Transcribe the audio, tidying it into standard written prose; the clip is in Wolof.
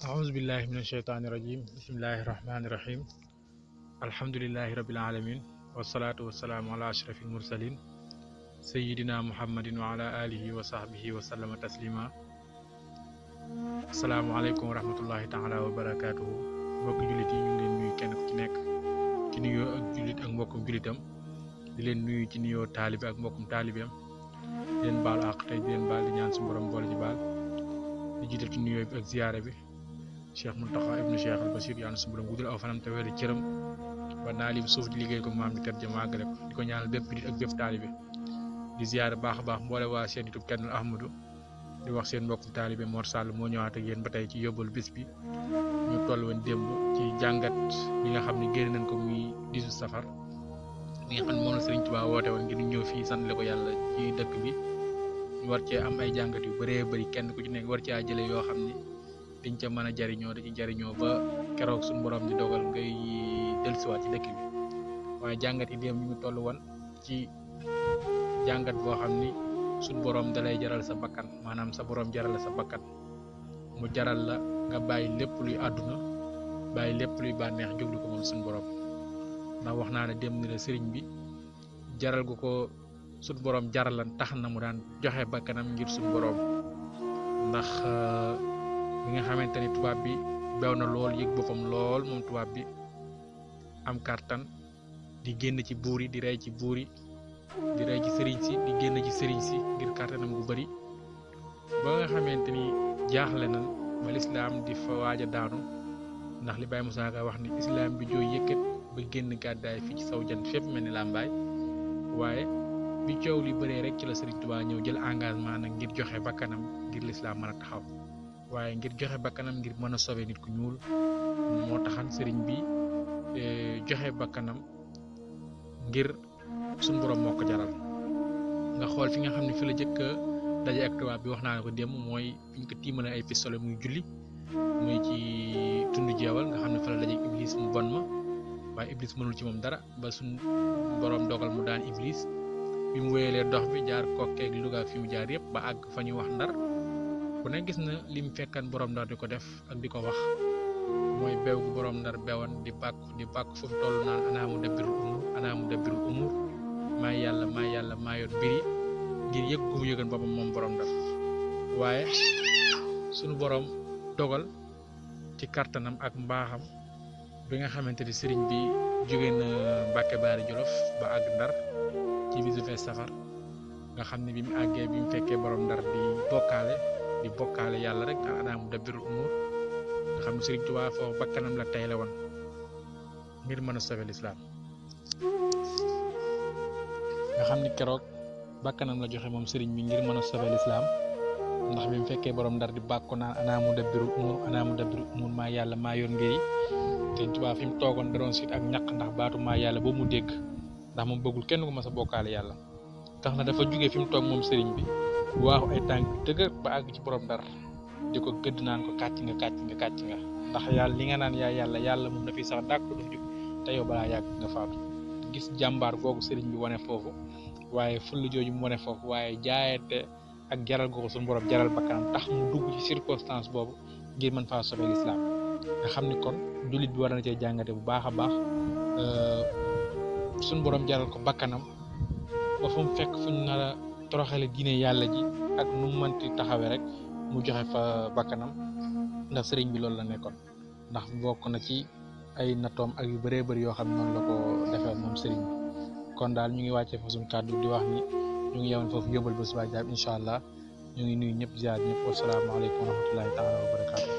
أعوذ بالله من الشيطان الرجيم بسم الله الرحمن الرحيم الحمد لله رب العالمين والصلاة والسلام على أشرف المرسلين سيدنا محمد وعلى آله وصحبه وسلم تسليما السلام عليكم ورحمة الله تعالى وبركاته mbokk jullit yi ñu ngi leen nuyu kenn ku ci nekk ci nuyoo ak jullit ak mbokkum jullitam di leen nuyu ci nuyoo taalibe ak mbokkum taalibeem di leen baalu àq tey di leen baal di ñaan suñu borom boole ci baal di jiital ci nuyoo bi ak ziyaare bi Cheikh Mountakha ibnu Cheikh al Bachir yàlla suñu borom guddal aw fanam te wér cëram ba naa lim suuf di liggéey ko maam di tedd ja màggale ko di ko ñaanal bépp nit ak bépp taalibe di ziyaare baax a baax mboole waa seen YouTube Kennel Ahmadou di wax seen mbokkum taalibe Mor Sall moo ñëwaat ak yéen ba tey ci yóbbalu bis bi ñu toll woon démb ci jàngat bi nga xam ne génn nañ ko muy 18 safar mi nga xam ne moom la Sëriñ Tuubaa woote woon ngir ñëw fii sant ko yàlla ci dëkk bi ñu war cee am ay jàngat yu bëree bëri kenn ku ci nekk war cee jële yoo xam ne dañ ca mën a jariñoo da ci jariñoo ba keroog suñu borom di dogal ngay dellusiwaat ci dëkk bi waaye jàngat yi démb ñu ngi toll woon ci jàngat boo xam ni suñu borom dalay jaral sa bakkan maanaam sa borom jaral la sa bakkan mu jaral la nga bàyyi lépp luy àdduna bàyyi lépp luy bànneex jóglu ko moom suñu borom ndax wax naa ne démb ni la sëriñ bi jaral gu ko suñu borom jaralan tax na mu daan joxe bakkanam ngir suñu borom ndax bi nga xamante ni tubaab bi bew na lool yëg boppam lool moom tubaab bi am kàttan di génn ci buur yi di rey ci buur yi di rey ci sëriñ si di génn ci sëriñ si ngir kàttanam gu bari ba nga xamante ni jaaxle na ba lislaam di fa waaj a daanu ndax li Baye Moussa Ka wax ni islaam bi jooy yëkkat ba génn gàddaay fii ci saw jant fépp mel ni làmbaay waaye bi coow li bëree rek ci la Sëriñ Tuubaa ñëw jël engagement nag ngir joxe bakkanam ngir lislaam mën a taxaw waaye ngir joxe bakkanam ngir mën a sauver nit ku ñuul moo taxan sëriñ bi joxe bakkanam ngir suñu borom moo ko jaral nga xool fi nga xam ne fi la jëkk daje ak tubaab bi wax naa ne ko démb mooy fi ñu ko tiimale ay pistolet muy julli muy ci tund jeewal nga xam ne fa la daje iblis mu bon ma waaye iblis mënul ci moom dara ba suñ borom dogal mu daan iblis bi mu wéyalee dox bi jaar kokkeeg Louga fi mu jaar yëpp ba àgg fa ñuy wax Ndar ku ne gis na lim fekkan borom Ndar di ko def ak di ko wax mooy beew gu borom Ndar bewoon di bàkk fu mu toll naan anaa mu dabbirul umur maa yàlla maa yor mbiri ngir yëg gu mu yëgan boppam moom borom Ndar waaye sunu borom dogal ci kartanam ak mbaaxam bi nga xamante ni sëriñ bi jóge na Mbàkke Baari Jolof ba àgg Ndar ci 18 safar nga xam ne bi mu àggee bi mu fekkee borom Ndar di bokkaale yàlla rek anaa mu dabbirul umur nga xam ne Sëriñ Tuubaa foofu bakkanam la tey la woon ngir mën a sauver lislaam nga xam ni keroog bakkanam la joxe moom sëriñ bi ngir mën a sauver lislaam ndax bi mu fekkee borom Ndar di bàkku naan anaa mu dabbirul umur maa yàlla maa yor ngir yi Sëriñ Tuubaa fi mu toogoon da doon siit ak ñaq ndax baatu maa yàlla boobu mu dégg ndax moom bëggul kenn ko mas a bokkaale yàlla tax na dafa jóge fi mu toog moom sëriñ bi waaxu ay tànk dëgër ba àgg ci borom Ndar di ko gëdd naan ko kàcc nga ndax yàlla li nga naan yaa yàlla moom na fi sax dàq du jóg te yow balaa yàgg nga faatu gis jàmbaar googu sëriñ bi wane foofu waaye fulla jooju mu wane foofu waaye jaayante ak jaral googu suñu borom jaral bakkanam tax mu dugg ci circonstance boobu ngir mën faa sauver l'islam nga xam ni kon jullit bi war na cee jàngate bu baax a baax suñu borom jaral ko bakkanam ba fu mu fekk fu ñu nar a toroxale diine yàlla ji ak nu mu mënti taxawee rek mu joxe fa bakkanam ndax sëriñ bi loolu la nekkoon ndax bokk na ci ay nattoom ak yu bëree bëri yoo xam ne noonu la ko defee moom sëriñ bi kon daal ñu ngi wàccee fa suñu kàddu di wax ni ñu ngi yemoon foofu yóbbal ba suba jaam incha allah ñu ngi nuyu ñëpp ziar ñëpp wasalaamaaleykum wa rahmatullahi taala wa barakaatu